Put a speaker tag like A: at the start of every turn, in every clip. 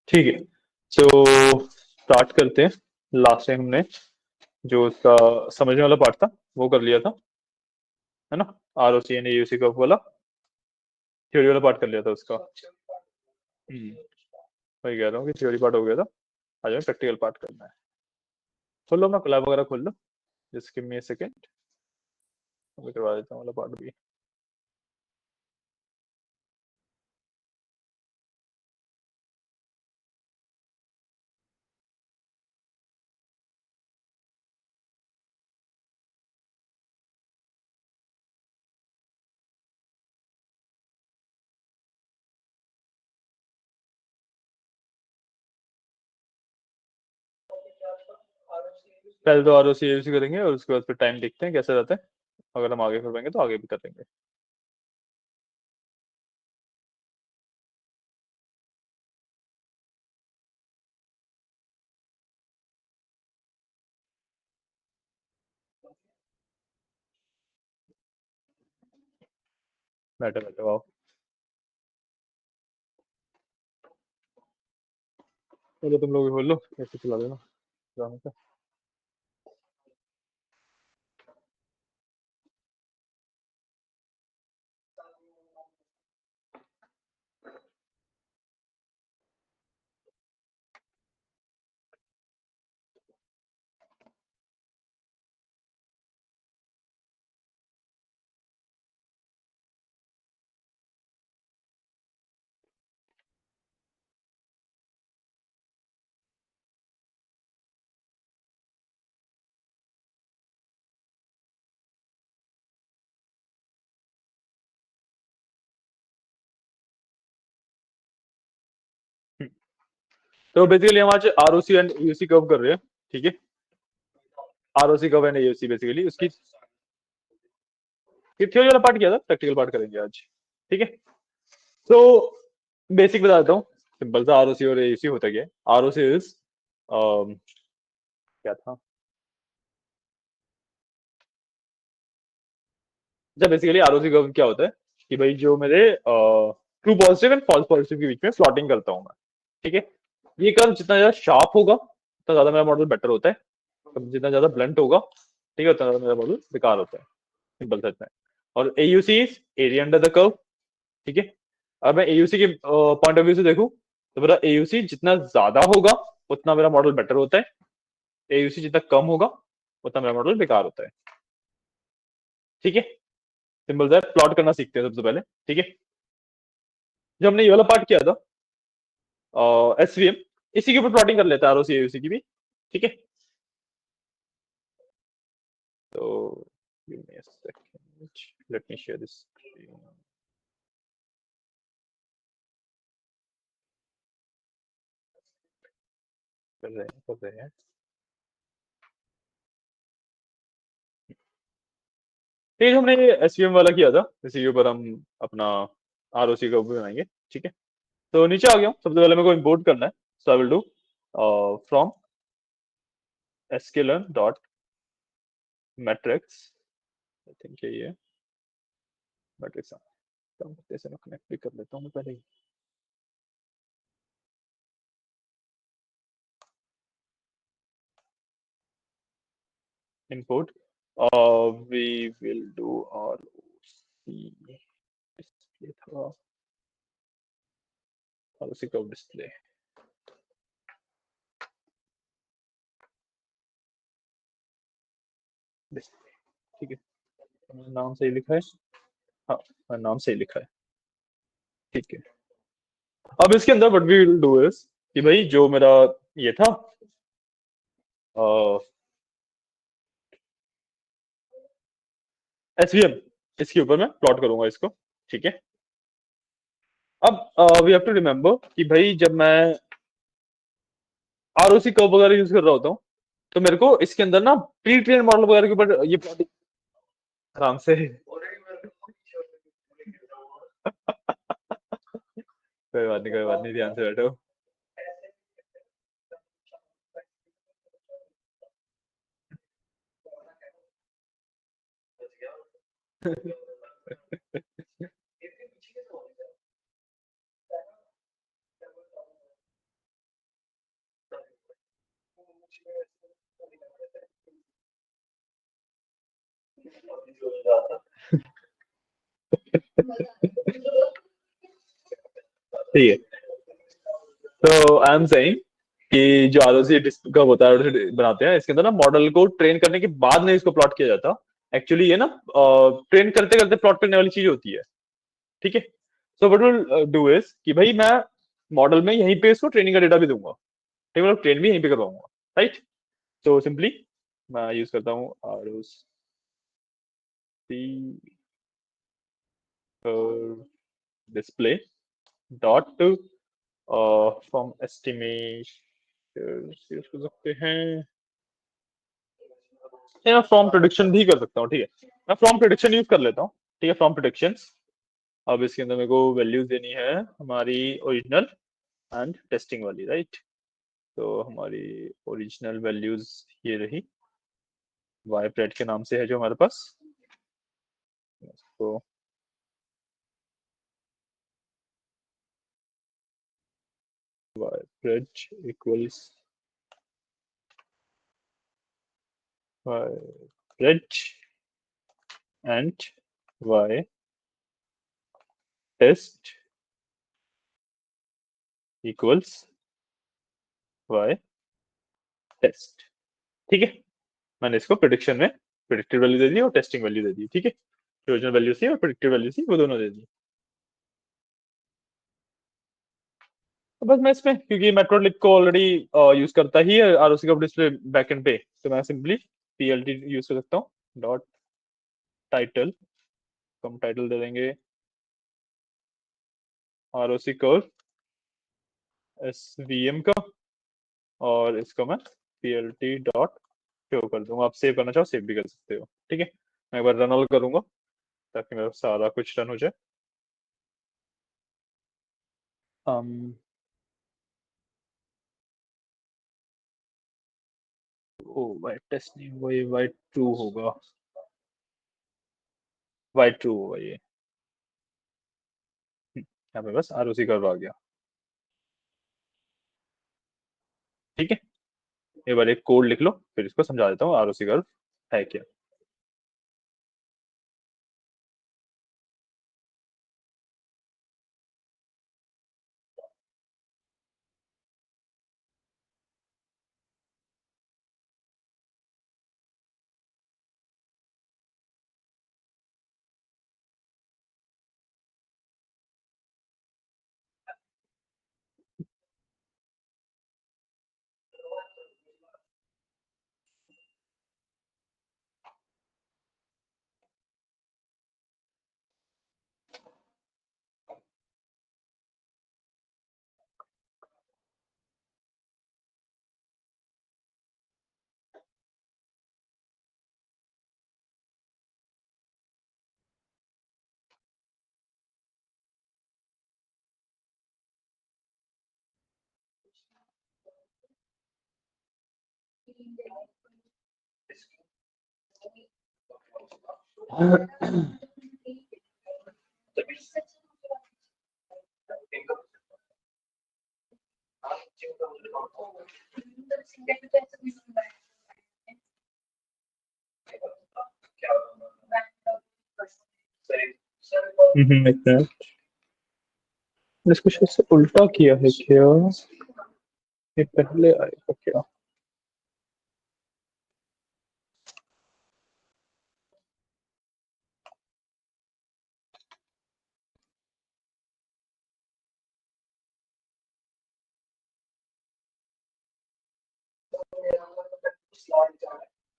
A: ठीक है। So start करते हैं। लास्ट टाइम हमने जो उसका समझने वाला पार्ट था वो कर लिया था, है ना। R O C and U C curve वाला थ्योरी वाला पार्ट कर लिया था उसका। वही कह रहा हूँ कि थ्योरी पार्ट हो गया था। आज हमें प्रैक्टिकल पार्ट करना है। खोल लो अपना कोलैब वगैरह खोल लो। Just give me a second, मैं करवा देता हूँ वाला पार्ट भी। पहले तो आर ओ सी करेंगे और उसके बाद फिर टाइम देखते हैं कैसे रहता है। अगर हम आगे कर पाएंगे तो आगे भी कर लेंगे। बैठे बैठे आओ। चलो तुम लोग भी खोल लो, कैसे चला देना ड्रामा का। तो बेसिकली हम आज R O C and U C curve कर रहे हैं। ठीक है। R O C curve and U C basically उसकी थ्योरी वाला पार्ट किया था, प्रैक्टिकल पार्ट करेंगे आज। ठीक है। तो बेसिक बता देता हूँ। सिंपल सा आर ओ सी और ए सी होता क्या है। आर ओ सी इज क्या था जब basically R O C curve क्या होता है कि भाई जो मेरे true positive and false positive के बीच में प्लॉटिंग करता हूँ मैं। ठीक है। ये कर्व जितना ज्यादा शार्प होगा उतना ज्यादा मेरा मॉडल बेटर होता है। अब जितना ज्यादा ब्लंट होगा ठीक है उतना ज्यादा मेरा मॉडल बेकार होता है। सिंपल सा इतना है। और A U C is area under the curve. ठीक है। अब मैं एयूसी के पॉइंट ऑफ व्यू से देखूं तो मेरा एयूसी जितना ज्यादा होगा उतना मेरा मॉडल बेटर होता है। एयूसी जितना कम होगा उतना मेरा मॉडल बेकार होता है। ठीक है। सिंपल सा प्लॉट करना सीखते हैं सबसे पहले। ठीक है। जो हमने ये वाला पार्ट किया था एसवीएम, इसी के ऊपर प्लॉटिंग कर लेते हैं आरओसी एयूसी की भी। ठीक है। तो give me a second. Let me share this screen. कर रहे हैं। ठीक है। हमने एसवीएम वाला किया था, इसी के ऊपर हम अपना आरओसी का ऊपर बनाएंगे। ठीक है। तो नीचे आ गया हूँ। सबसे पहले मेरे को इंपोर्ट करना है। So I will do from sklearn dot metrics. I think यही है मैट्रिक्स। कम करते से मैं कनेक्ट भी कर लेता हूँ मैं पहले ही। Import we will do R C display था और उसी का डिस्प्ले डिस्प्ले। ठीक है। मैंने नाम सही लिखा है। हाँ, मैंने नाम सही लिखा है। ठीक है। अब इसके अंदर what we will do is कि भाई जो मेरा ये था एसवीएम, इसके ऊपर मैं प्लॉट करूंगा इसको। ठीक है। अब वी हैव टू रिमेम्बर कि भाई जब मैं आरओसी कर्व वगैरह यूज कर रहा होता हूँ तो मेरे को इसके अंदर ना प्री ट्रेन मॉडल वगैरह के ऊपर ये प्लॉटिंग आराम से कोई बात नहीं, कोई बात नहीं, ध्यान से बैठो। ठीक है, तो आई एम सेइंग कि जो आरओसी कब होता है, ROC बनाते हैं, इसके अंदर ना मॉडल को ट्रेन करने के बाद नहीं इसको प्लॉट किया जाता। एक्चुअली ये ना ट्रेन करते करते प्लॉट करने वाली चीज होती है। ठीक है, so what will do is कि भाई मैं मॉडल में यहीं पे इसको ट्रेनिंग का डेटा भी दूंगा। ठीक है, मतलब ट्रेन भी यहीं पे करवाऊंगा। राइट, तो सिंपली मैं यूज करता हूँ ROC display dot from estimation use कर सकते हैं, या मैं फ्रॉम प्रोडिक्शन भी कर सकता हूँ। ठीक है, मैं फ्रॉम प्रोडिक्शन यूज कर लेता हूँ। ठीक है, फ्रॉम प्रोडिक्शन। अब इसके अंदर मेरे को वैल्यूज देनी है हमारी ओरिजिनल एंड टेस्टिंग वाली। राइट, तो हमारी ओरिजिनल वैल्यूज ये रही, वाई प्रेड के नाम से है जो हमारे पास। तो Y pred equals Y pred and Y test equals Y test. ठीक है, मैंने इसको प्रिडिक्शन में प्रिडिक्टेड वैल्यू दे दी और टेस्टिंग वैल्यू दे दी। ठीक है, ओरिजिनल वैल्यू थी और प्रिडिक्टेड वैल्यू थी, वो दोनों दे दी। तो बस मैं इसमें, क्योंकि मेट्रोलिक को ऑलरेडी यूज करता ही है आरओसी का डिस्प्ले बैकएंड पे, तो मैं सिंपली पीएलटी यूज कर सकता हूँ। डॉट टाइटल, हम टाइटल दे देंगे आरओसी कर्व एसवीएम का, और इसको मैं पीएलटी डॉट शो कर दूंगा। आप सेव करना चाहो सेव भी कर सकते हो। ठीक है, मैं एक बार रन ऑल करूंगा ताकि मेरा सारा कुछ रन हो जाए। um, ओ वाई टेस्ट नहीं हुआ, ये वाई ट्रू होगा, वाई ट्रू होगा ये। यहाँ पे बस आरओसी कर्व आ गया। ठीक है, एक बार एक कोड लिख लो, फिर इसको समझा देता हूँ आरओसी कर्व है क्या। एक मिनट, इसको शायद से उल्टा किया है क्या, ये पहले आएगा क्या।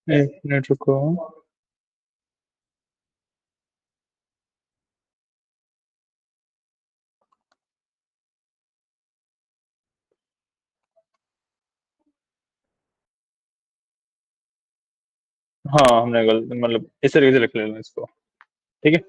A: एक मिनट रुको। हाँ, हमने गलत, मतलब इस तरीके से लिख लेना इसको। ठीक है,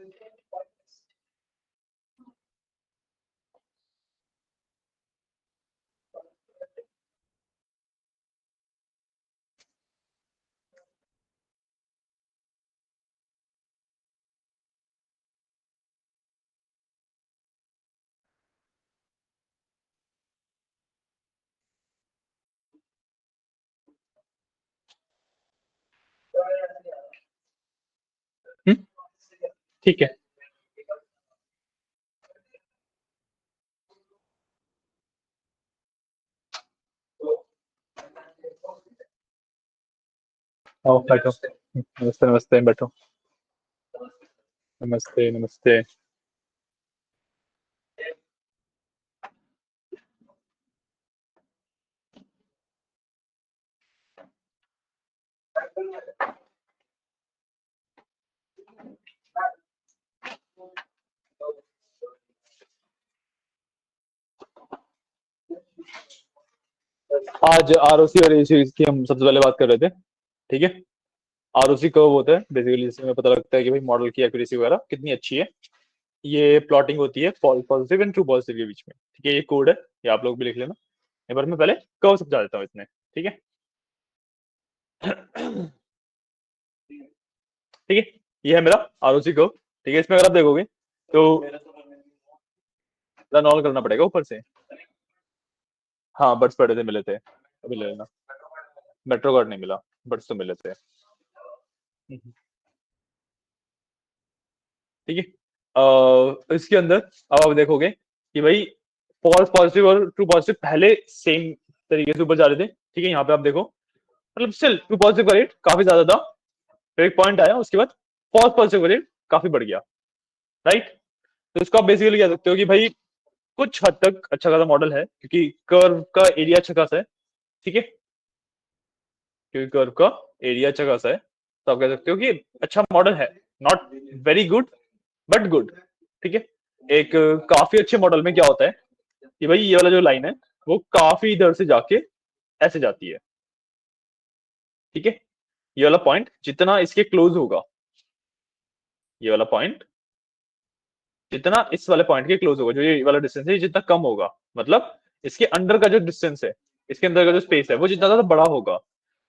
A: ठीक है। आओ बैठो। नमस्ते नमस्ते, बैठो। नमस्ते नमस्ते। आज आरओसी और एसी की हम सबसे पहले बात कर रहे थे। ठीक है। आरओसी कब होता है बेसिकली, जिसमें पता लगता है कि भाई मॉडल की एक्यूरेसी वगैरह कितनी अच्छी है। ये प्लॉटिंग होती है false positive and true positive के बीच में। ठीक है, ये कोड है, ये आप लोग भी लिख लेना। एक बार मैं पहले कर्व समझा देता हूँ इसमें। ठीक है। ठीक है, ये है मेरा आरओसी कर्व। ठीक है, इसमें अगर आप देखोगे तो रन ऑल करना पड़ेगा ऊपर से। हाँ, बर्ड्स पड़े थे, मिले थे, अभी ले लेना। मेट्रो कार्ड नहीं मिला, बर्ड्स तो मिले थे। ठीक है। इसके अंदर अब आप देखोगे कि भाई फॉल्स पॉजिटिव और ट्रू पॉजिटिव पहले सेम तरीके से ऊपर जा रहे थे। ठीक है, यहाँ पे आप देखो, मतलब स्टिल ट्रू पॉजिटिव का रेट काफी ज्यादा था, फिर एक पॉइंट आया, उसके बाद फॉल्स पॉजिटिव का रेट काफी बढ़ गया। राइट। तो इसको आप बेसिकली कह सकते हो कि भाई कुछ हद तक अच्छा खासा मॉडल है, क्योंकि कर्व का एरिया अच्छा खासा है। ठीक है, क्योंकि कर्व का एरिया अच्छा खासा है, तो आप कह सकते हो कि अच्छा मॉडल है। Not very good, but good. ठीक है। एक काफी अच्छे मॉडल में क्या होता है कि भाई ये वाला जो लाइन है वो काफी इधर से जाके ऐसे जाती है। ठीक है, ये वाला पॉइंट जितना इसके क्लोज होगा, ये वाला पॉइंट जितना इस वाले पॉइंट के क्लोज होगा, जो ये वाला डिस्टेंस है, ये जितना कम होगा, मतलब इसके अंडर का जो डिस्टेंस है, इसके अंदर का जो स्पेस है, वो जितना ज्यादा बड़ा होगा,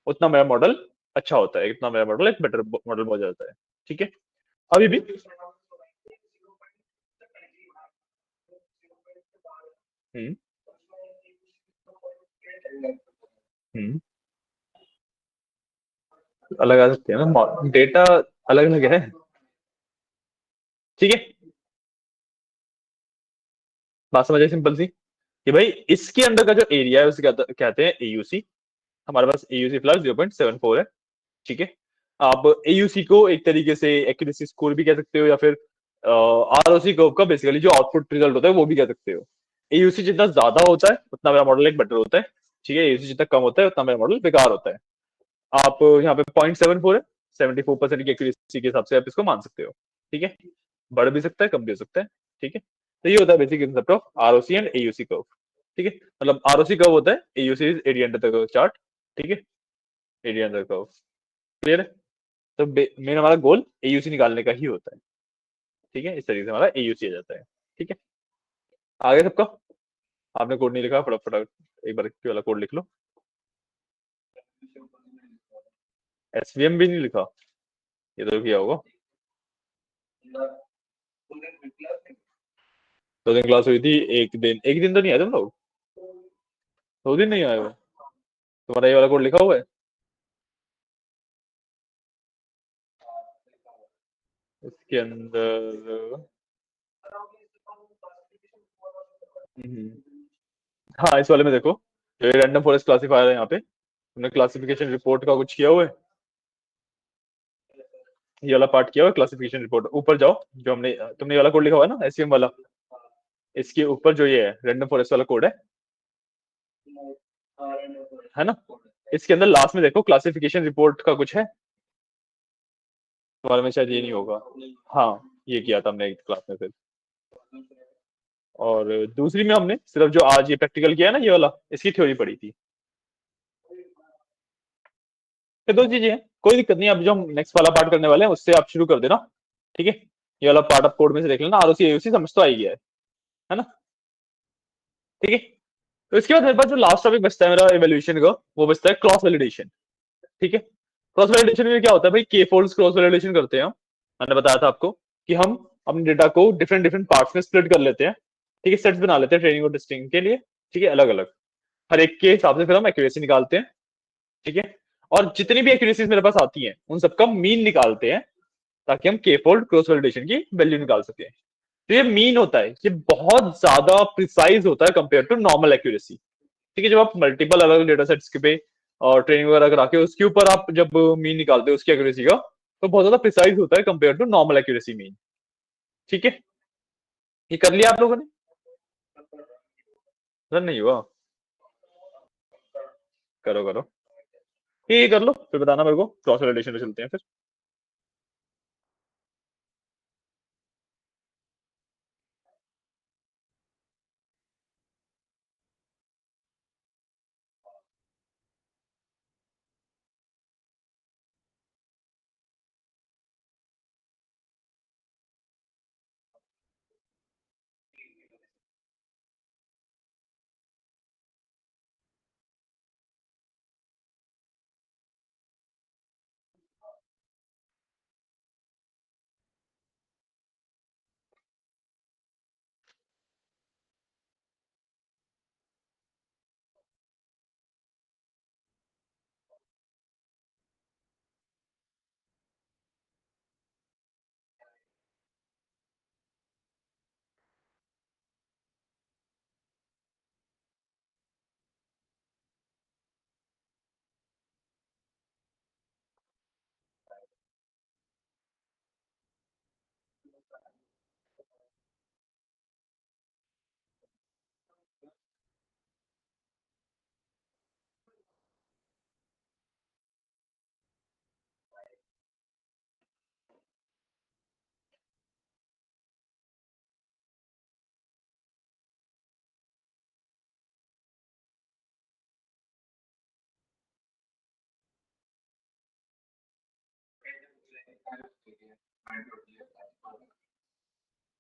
A: उतना मेरा मॉडल अच्छा होता है, इतना मेरा मॉडल एक बेटर मॉडल हो जाता है। ठीक है। अभी भी हम्म हम्म अलग आ सकते हैं ना, डेटा अलग अलग है। ठीक है, बात समझ आई सिंपल सी, कि भाई इसके अंदर का जो एरिया है उसे कहते हैं एयूसी। हमारे पास एयूसी फिलहाल 0.74 है। ठीक है। आप एयूसी को एक तरीके से एक्यूरेसी स्कोर भी कह सकते हो, या फिर आरओसी कर्व का बेसिकली जो आउटपुट रिजल्ट होता है वो भी कह सकते हो। एयूसी जितना ज्यादा होता है उतना मेरा मॉडल एक बेटर होता है। ठीक है, एयूसी जितना कम होता है उतना मेरा मॉडल बेकार होता है। आप यहाँ पे 0.74 है, 74% की एक्यूरेसी के हिसाब से आप इसको मान सकते हो। ठीक है, बढ़ भी सकता है, कम भी हो सकता है। ठीक है, तो ये होता है basic concept of ROC and AUC curve. ठीक है, मतलब आरओसी कर्व होता है, AUC is area under the curve chart. ठीक है, एरिया अंडर कर्व। क्लियर है। तो मेन हमारा गोल एयूसी निकालने का ही होता है। ठीक है, इस तरीके से हमारा एयूसी आ जाता है। ठीक है, आगे सबका। आपने कोड नहीं लिखा, फटाफट एक बार ये वाला कोड लिख लो। एसवीएम भी नहीं लिखा, ये तो किया होगा। 2 दिन क्लास हुई थी, एक दिन तो नहीं आए तुम लोग? 2 दिन नहीं आए हो? तुम्हारा ये वाला कोड लिखा हुआ है? इसके अंदर हाँ, इस वाले में देखो, जो ये रैंडम फॉरेस्ट क्लासिफायर है यहाँ पे, तुमने क्लासिफिकेशन रिपोर्ट का कुछ किया हुआ है? ये वाला पार्ट किया हुआ है क्लासिफिकेशन रिपोर्ट, ऊपर जाओ। जो हमने तुमने ये वाला कोड लिखा हुआ है ना, एसवीएम वाला, इसके ऊपर जो ये है रैंडम फॉरेस्ट वाला कोड है ना, इसके अंदर लास्ट में देखो क्लासिफिकेशन रिपोर्ट का कुछ है। तुम्हारे में शायद ये नहीं होगा। हाँ, ये किया था हमने एक क्लास में फिर। और दूसरी में हमने सिर्फ जो आज ये प्रैक्टिकल किया है ना, ये वाला, इसकी थ्योरी पढ़ी थी। ये 2 चीजें हैं, कोई दिक्कत नहीं। अब जो हम नेक्स्ट वाला पार्ट करने वाले हैं उससे आप शुरू कर देना। ठीक है, ये वाला पार्ट आप कोड में से देख लेना, आरओसी एओसी समझ तो आ ही गया है ना? ठीक है, तो इसके बाद मेरे पास जो लास्ट टॉपिक बचता है मेरा एवोल्यूशन का, वो बचता है क्रॉस वैलिडेशन। ठीक है, क्रॉस वैलिडेशन में क्या होता है भाई, के फोल्ड क्रॉस वैलिडेशन करते हैं हम। मैंने बताया था आपको कि हम अपने डेटा को डिफरेंट डिफरेंट पार्ट्स में स्प्लिट कर लेते हैं। ठीक है, सेट्स बना लेते हैं ट्रेनिंग और टेस्टिंग के लिए। ठीक है, अलग अलग, हर एक के हिसाब से फिर हम एक्यूरेसी निकालते हैं। ठीक है, और जितनी भी एक्यूरेसीज मेरे पास आती हैं उन सबका मीन निकालते हैं, ताकि हम के फोल्ड क्रॉस वैलिडेशन की वैल्यू निकाल सकें। तो ये मीन होता है, ये बहुत ज्यादा प्रिसाइज होता है कंपेयर टू नॉर्मल एक्यूरेसी। ठीक है, जब आप मल्टीपल अलग डेटा सेट्स के पे और ट्रेनिंग वगैरह करा के उसके ऊपर आप जब मीन निकालते हो उसकी एक्यूरेसी का, तो बहुत ज्यादा प्रिसाइज होता है compare to normal accuracy mean. ठीक है, ये कर लिया आप लोगों ने? रन नहीं हुआ? करो करो, ये कर लो फिर बताना मेरे को, क्रॉस वैलिडेशन पे चलते हैं फिर।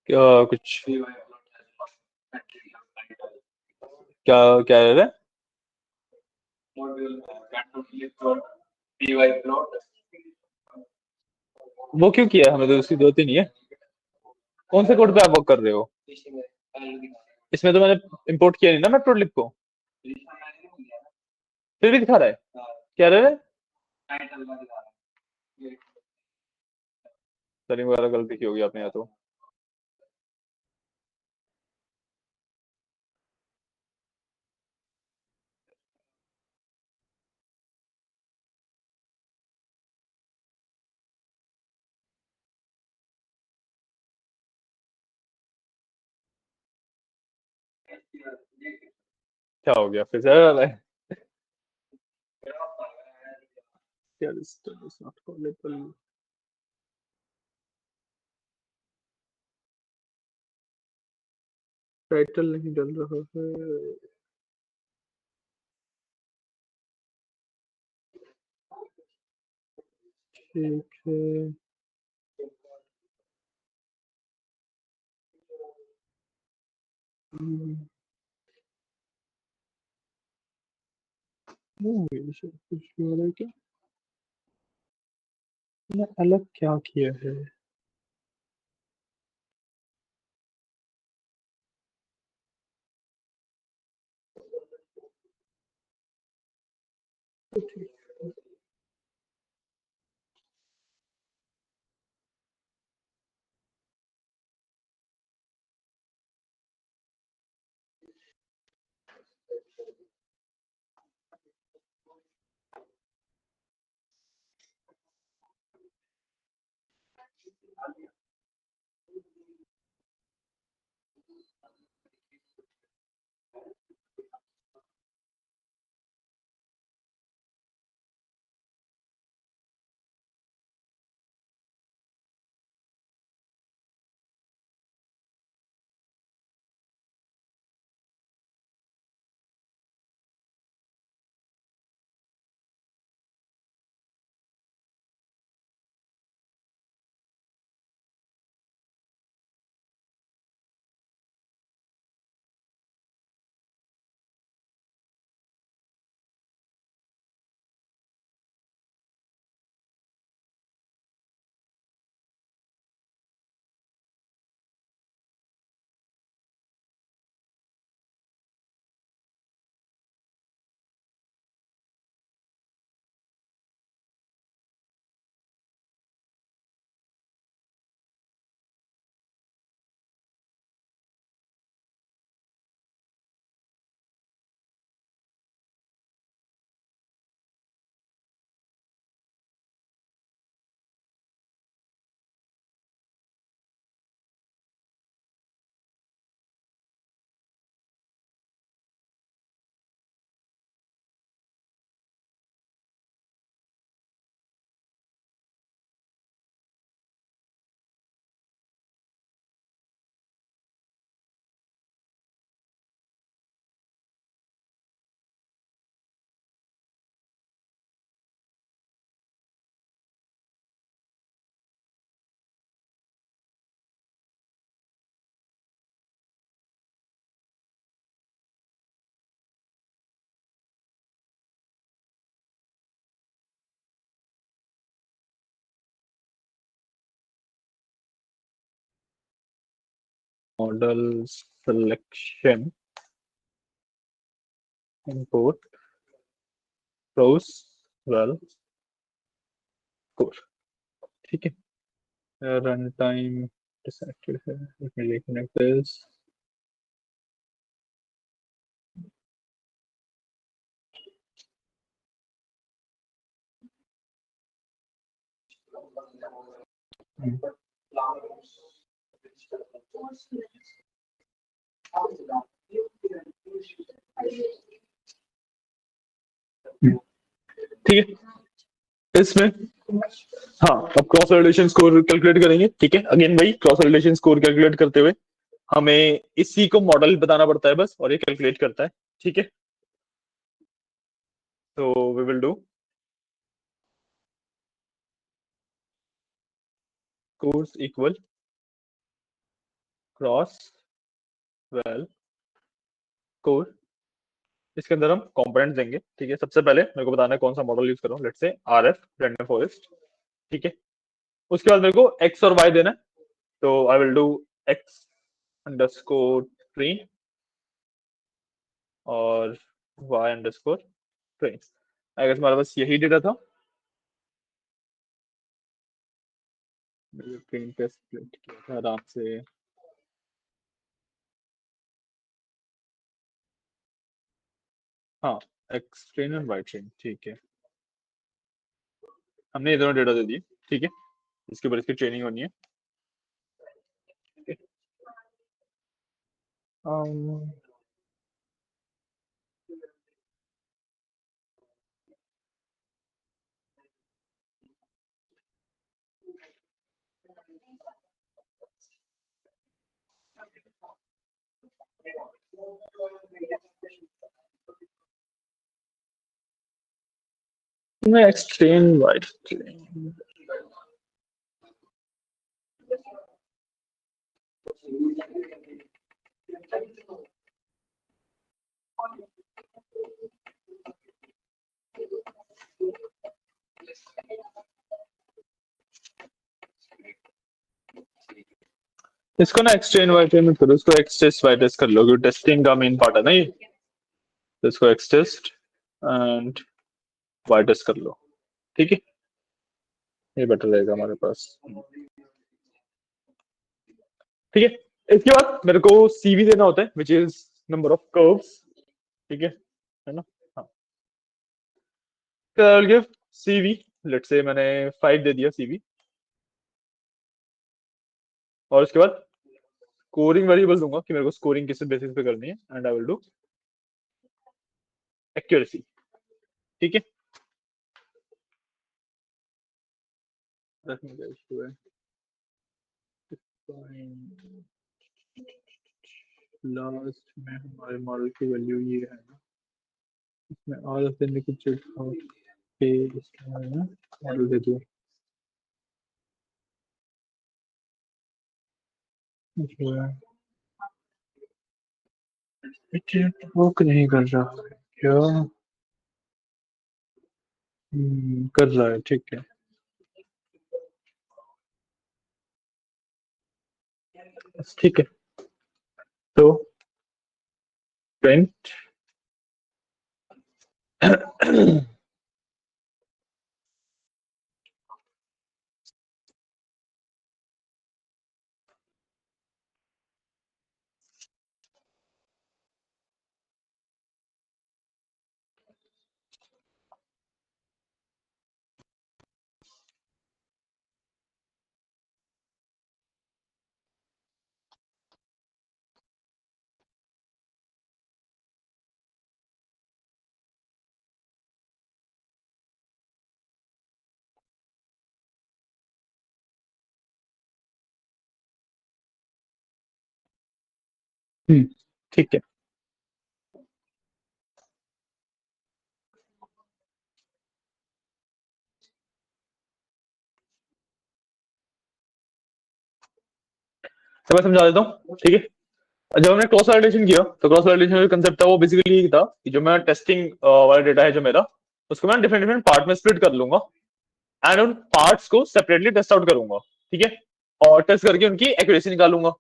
A: कुछ क्या क्या है? वो क्यों किया? हमें तो उसकी जरूरत ही नहीं है। कौन से कोड पे आप वर्क कर रहे हो? इसमें तो मैंने इंपोर्ट किया नहीं ना मैट्रोलिक को। फिर भी दिखा रहा है, क्या रहा है? सेटिंग वगैरह गलती की होगी आपने या तो। क्या हो गया फिर से? क्या list is not callable? Title नहीं डल रहा है। ठीक है। हम्म, ये सब कुछ हो रहा है क्या? मैंने अलग क्या किया है? Model selection import browse well core, ठीक है। रन टाइम डिसएक्टिव है, let me reconnect this। ठीक है, इसमें हाँ अब क्रॉस रिलेशन स्कोर कैलकुलेट करेंगे। ठीक है, अगेन भाई क्रॉस रिलेशन स्कोर कैलकुलेट करते हुए हमें इसी को मॉडल बताना पड़ता है बस, और ये कैलकुलेट करता है। ठीक है, तो we will do course equal cross val core. इसके अंदर हम कंपोनेंट्स देंगे। ठीक है, सबसे पहले मेरे को बताना है कौन सा मॉडल यूज करूं, let's say RF random forest. ठीक है, उसके बाद मेरे को एक्स और वाई देना है, तो I will do X underscore tree और Y underscore tree. I guess हमारे पास यही डेटा था। ट्रेन पे स्प्लिट किया था आराम से। हाँ, एक्स ट्रेन और वाई ट्रेन, ठीक है, हमने ये दोनों डेटा दे दिए। ठीक है, इसके ऊपर इसकी ट्रेनिंग होनी है। Um, मैं एक्स ट्रेन वाई ट्रेन इसको ना एक्स ट्रेन वाई ट्रेन मत करो, इसको एक्स टेस्ट वाई टेस्ट कर लो, क्योंकि टेस्टिंग का मेन पार्ट है ना ये। तो इसको X test and Y test कर लो। ठीक है, ये बेटर रहेगा हमारे पास। ठीक है, इसके बाद मेरे को सीवी देना होता है, which is number of curves. ठीक है ना। हाँ, I will give CV, let's say मैंने 5 दे दिया सीवी, और उसके बाद स्कोरिंग वेरिएबल दूंगा कि मेरे को स्कोरिंग किस बेसिस पे करनी है, and I will do accuracy. ठीक है, लास्ट में हमारे मॉडल की वैल्यू ये है ना, इसमें ऑल ऑफ द कुछ पे इसमें मॉडल दे दिया। वर्क नहीं कर रहा है क्या? कर रहा है, ठीक है। ठीक है, तो प्रिंट ठीक है, तो मैं समझा देता हूँ। ठीक है, जब हमने क्रॉस वैलिडेशन किया तो क्रॉस वैलिडेशन का कंसेप्ट था वो बेसिकली ये था कि जो मेरा टेस्टिंग वाला डेटा है जो मेरा, उसको मैं डिफरेंट डिफरेंट पार्ट में स्प्लिट कर लूंगा, एंड उन पार्ट्स को सेपरेटली टेस्ट आउट करूंगा। ठीक है, और टेस्ट करके उनकी एक्यूरेसी निकालूंगा।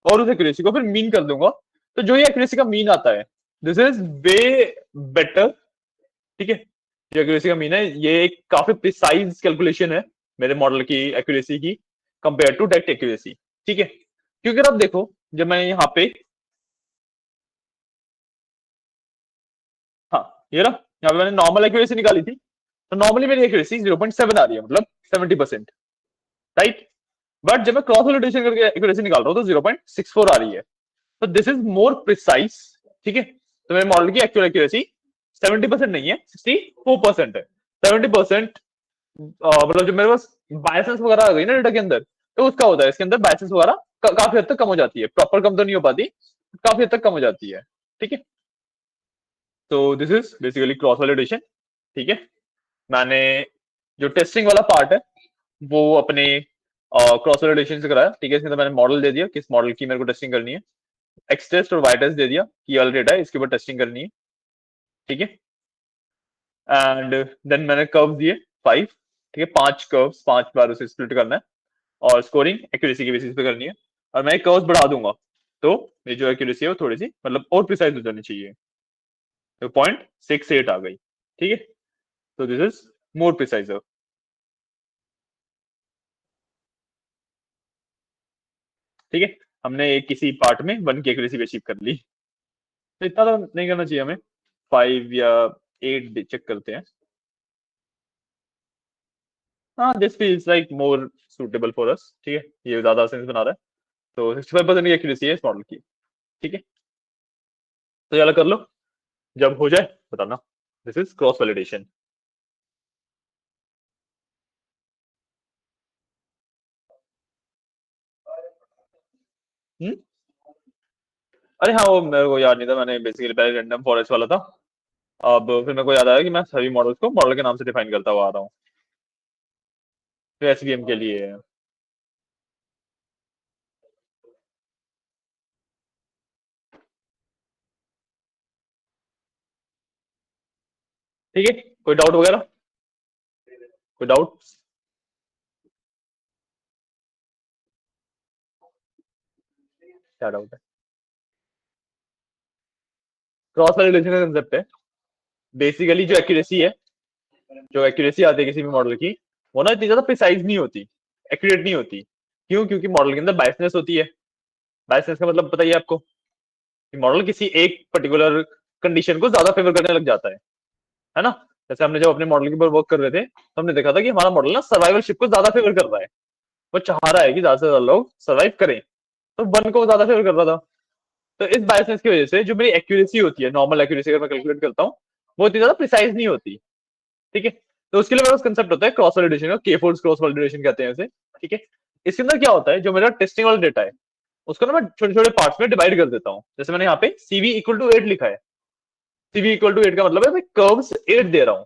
A: और उस एक्यूरेसी को फिर मीन कर दूंगा, तो जो ये एक्यूरेसी का मीन आता है, दिस इज वे बेटर। ठीक है, जो एक्यूरेसी का मीन है ये एक काफी प्रिसाइज कैलकुलेशन है मेरे मॉडल की एक्यूरेसी की, कंपेयर टू डायरेक्ट एक्यूरेसी। ठीक है, क्योंकि अगर आप देखो, जब मैं यहाँ पे, हाँ ये रहा, यहाँ पे मैंने नॉर्मल एक्यूरेसी निकाली थी, तो नॉर्मली मेरी एक्यूरेसी 0.7 आ रही है, मतलब 70%, राइट। बट जब मैं क्रॉस वैलिडेशन करके एक्यूरेसी निकाल रहा हूँ तो 0.64 आ रही है, तो दिस इज मोर प्रिसाइज। ठीक है, तो मेरे मॉडल की एक्चुअल एक्यूरेसी 70% नहीं है, 64% है। 70%, मतलब जो मेरे पास बायसेंस वगैरह आ गई ना डेटा के अंदर, तो उसका होता है इसके अंदर बायसेंस वगैरह काफी हद तक कम हो जाती है, प्रॉपर कम तो नहीं हो पाती, काफी हद तक कम हो जाती है। ठीक है, तो this is basically cross validation. ठीक है, मैंने जो टेस्टिंग वाला पार्ट है वो अपने क्रॉस वैलिडेशन से कराया। ठीक है, इसके अंदर मैंने मॉडल दे दिया, किस मॉडल की मेरे को टेस्टिंग करनी है, एक्स टेस्ट और वाई टेस्ट दे दिया कि ये वाला डेटा है, इसके ऊपर टेस्टिंग करनी है। ठीक है, एंड देन मैंने कर्व दिए 5। ठीक है, 5 कर्व्स, 5 बार उसे स्प्लिट करना है, और स्कोरिंग एक्यूरेसी के बेसिस पे करनी है, और मैं कर्व्स बढ़ा दूंगा, तो ये जो एक्यूरेसी है वो थोड़ी सी मतलब और प्रिसाइज हो जानी चाहिए, तो 0.68 आ गई। ठीक है, तो दिस इज मोर प्रिसाइज। ठीक है, हमने एक किसी पार्ट में 1 की एक्यूरेसी अचीव कर ली, तो इतना तो नहीं करना चाहिए हमें, 5 या 8 चेक करते हैं। हाँ, this feels like more suitable for us. ठीक है, ये ज्यादा सेंस बना रहा है, तो 65% की एक्यूरेसी है इस मॉडल की। ठीक है, तो चलो कर लो, जब हो जाए बताना। This is cross validation. Hmm, अरे हाँ, वो मेरे को याद नहीं था, मैंने बेसिकली पहले रैंडम फॉरेस्ट वाला था, अब फिर मेरे को याद आया कि मैं सभी मॉडल्स को मॉडल के नाम से डिफाइन करता हुआ आ रहा हूँ, फिर एसवीएम के लिए है। ठीक है, कोई डाउट वगैरह, कोई डाउट? क्या डाउट है? क्रॉस वैलिडेशन का कंसेप्ट है बेसिकली, जो एक्यूरेसी है, जो एक्यूरेसी आती है किसी भी मॉडल की, वो ना इतनी ज्यादा प्रिसाइज नहीं होती, एक्यूरेट नहीं होती। क्यों? क्योंकि मॉडल के अंदर बायसनेस होती है। बायसनेस का मतलब बताइए आपको, कि मॉडल किसी एक पर्टिकुलर कंडीशन को ज्यादा फेवर करने लग जाता है ना। जैसे हमने जब अपने मॉडल के ऊपर वर्क कर रहे थे, तो हमने देखा था कि हमारा मॉडल ना सर्वाइवलशिप को ज्यादा फेवर कर रहा है, वो चाह रहा है कि ज्यादा से ज्यादा लोग सर्वाइव करें, तो वन को ज्यादा फेवर कर रहा था। तो इस बायसनेस की वजह से जो मेरी एक्यूरेसी होती है, नॉर्मल एक्यूरेसी अगर मैं कैलकुलेट करता हूँ, वो इतनी ज्यादा प्रिसाइज नहीं होती। ठीक है, तो उसके लिए मेरे पास कंसेप्ट होता है क्रॉस वैलिडेशन का, के फोर्स क्रॉस वैलिडेशन कहते हैं इसे। ठीक है, इसके अंदर क्या होता है, जो मेरा टेस्टिंग वाला डेटा है उसको ना मैं छोटे छोटे पार्ट्स में डिवाइड कर देता हूँ। जैसे मैंने यहाँ पे सीवी इक्वल टू 8 लिखा है, सीवी इक्वल टू 8 का मतलब है मैं कर्व्स 8 दे रहा हूँ।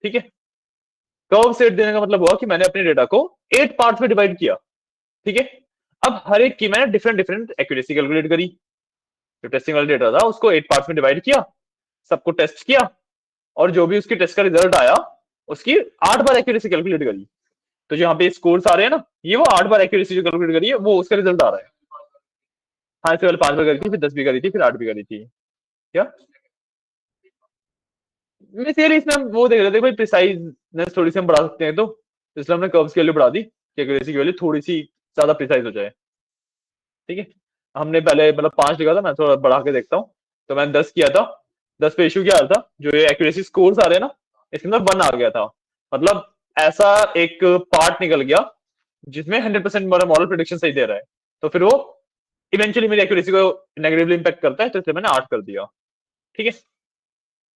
A: ठीक है, कर्व सेट देने का मतलब हुआ कि मैंने अपने डेटा को 8 पार्ट्स में डिवाइड किया। ठीक है, अब हर एक की मैंने डिफरेंट डिफरेंट एक्यूरेसी कैलकुलेट करी, जो टेस्टिंग वाला डेटा था उसको 8 पार्ट्स में डिवाइड किया, सबको टेस्ट किया, और जो भी उसकी टेस्ट का रिजल्ट आया उसकी 8 बार एक्यूरेसी कैलकुलेट करी। तो जो यहाँ पे स्कोर्स आ रहे हैं ना, ये वो 8 बार एक्यूरेसी जो कैलकुलेट करी है वो उसका रिजल्ट आ रहा है। हाँ, इससे पहले 5 बार करी थी, फिर 10 भी करी थी, फिर 8 भी करी थी। क्या बेसिकली इसमें हम वो देख रहे थे भाई, प्रिसाइजनेस थोड़ी सी हम बढ़ा सकते हैं, तो इसलिए हमने कर्व्स की वैल्यू बढ़ा दी कि एक्यूरेसी की वैल्यू थोड़ी सी ज्यादा प्रिसाइज हो जाए। ठीक है, हमने पहले मतलब 5 लिखा था, मैं थोड़ा बढ़ा के देखता हूँ, तो मैंने 10 किया था। 10 पे इशू क्या आ रहा था, जो ये एक्यूरेसी स्कोर्स आ रहे हैं ना, इसके अंदर 1 आ गया था, मतलब ऐसा एक पार्ट निकल गया जिसमें 100% मेरा मॉडल प्रिडिक्शन सही दे रहा है, तो फिर वो इवेंचुअली मेरी एक्यूरेसी को नेगेटिवली इंपैक्ट करता है, तो इसलिए मैंने 8 कर दिया। ठीक है,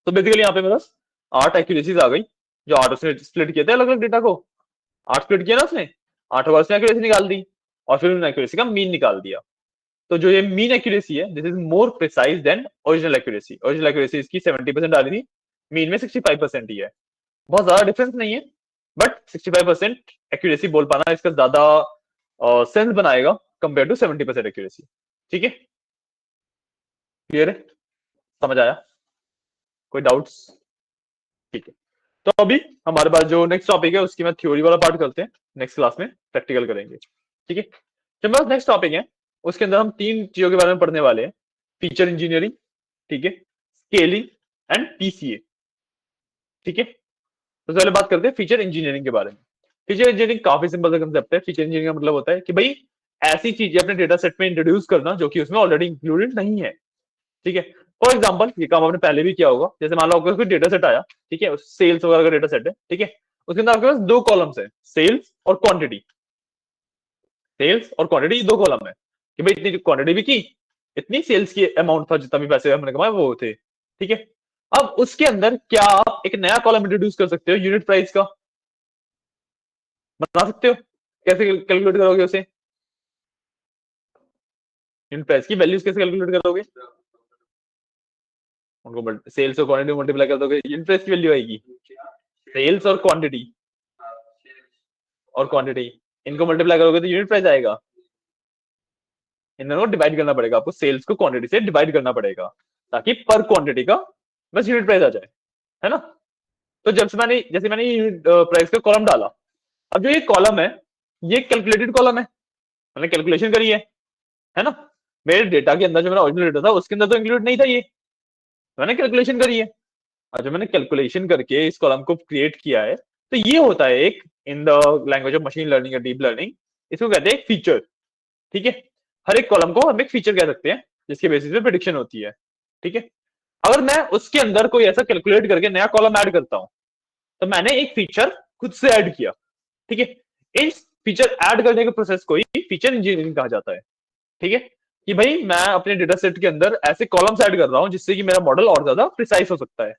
A: तो बेसिकली यहाँ पे मेरे पास 8 एक्यूरेसीज आ गई, जो 8 उसने स्प्लिट किए थे अलग अलग डेटा को, 8 स्प्लिट किया ना उसने, 8 बार उसने एक्यूरेसी निकाल दी, और फिर उन्होंने एक्यूरेसी का मीन निकाल दिया। तो जो ये मीन एक्यूरेसी है, this is more precise than original accuracy. Original accuracy इसकी 70% आ रही थी, मीन में 65% ही है, बहुत ज्यादा डिफरेंस नहीं है, बट 65% एक्यूरेसी बोल पाना इसका ज्यादा सेंस बनाएगा कंपेयर टू 70% एक्यूरेसी। ठीक है, क्लियर है, समझ आया? कोई डाउट्स? ठीक है, तो अभी हमारे पास जो नेक्स्ट टॉपिक है उसकी मैं थ्योरी वाला पार्ट करते हैं, नेक्स्ट क्लास में प्रैक्टिकल करेंगे। ठीक है, तो मेरा नेक्स्ट टॉपिक है उसके अंदर हम 3 चीजों के बारे में पढ़ने वाले हैं, फीचर इंजीनियरिंग, ठीक है, स्केलिंग एंड पीसीए, ठीक है। तो पहले बात करते हैं फीचर इंजीनियरिंग के बारे में। फीचर इंजीनियरिंग काफी सिंपल सा कंसेप्ट है। फीचर इंजीनियरिंग का मतलब होता है कि भाई ऐसी चीजें अपने डेटा सेट में इंट्रोड्यूस करना जो कि उसमें ऑलरेडी इंक्लूडेड नहीं है, ठीक है। फॉर एग्जाम्पल ये काम आपने पहले भी किया होगा, जैसे मान लो आपका कोई डेटा सेट आया, ठीक है, सेल्स वगैरह का डेटा सेट है, ठीक है, उसके अंदर आपके पास 2 कॉलम्स है, सेल्स और क्वांटिटी। सेल्स और क्वांटिटी 2 कॉलम है कि भाई इतनी क्वांटिटी भी की, इतनी सेल्स की अमाउंट था, जितना भी पैसे हमने कमाए वो थे, ठीक है। अब उसके अंदर क्या आप एक नया कॉलम इंट्रोड्यूस कर सकते हो यूनिट प्राइस का, बता सकते हो कैसे कैलकुलेट करोगे उसे, यूनिट प्राइस की वैल्यूज कैसे कैलकुलेट करोगे, उनको सेल्स और क्वांटिटी मल्टीप्लाई कर दोगे, यूनिट प्राइस की वैल्यू आएगी। सेल्स और क्वांटिटी और क्वांटिटी इनको मल्टीप्लाई करोगे तो यूनिट प्राइस आएगा। इन दोनों को डिवाइड करना पड़ेगा आपको, सेल्स को क्वांटिटी से डिवाइड करना पड़ेगा ताकि पर क्वांटिटी का बस यूनिट प्राइस आ जाए, है ना। तो जैसे मैंने यूनिट प्राइस का कॉलम डाला, अब जो ये कॉलम है ये कैलकुलेटेड कॉलम है, मैंने कैलकुलेशन करी है ना। मेरे डेटा के अंदर जो मेरा ओरिजिनल डेटा था उसके अंदर तो इंक्लूड नहीं था ये, मैंने कैलकुलेशन करी है। और जब मैंने कैलकुलेशन करके इस कॉलम को क्रिएट किया है, तो ये होता है एक, in the language of machine learning या डीप लर्निंग, इसको कहते हैं एक फीचर, ठीक है। हर एक कॉलम को हम एक फीचर कह सकते हैं जिसके बेसिस पे प्रेडिक्शन होती है, ठीक है। अगर मैं उसके अंदर कोई ऐसा कैलकुलेट करके नया कॉलम ऐड करता हूं, तो मैंने एक फीचर खुद से ऐड किया, ठीक है। इस फीचर ऐड करने के प्रोसेस को ही फीचर इंजीनियरिंग कहा जाता है, ठीक है। कि भाई मैं अपने डेटा सेट के अंदर ऐसे कॉलम्स ऐड कर रहा हूं जिससे कि मेरा मॉडल और ज्यादा प्रिसाइज हो सकता है,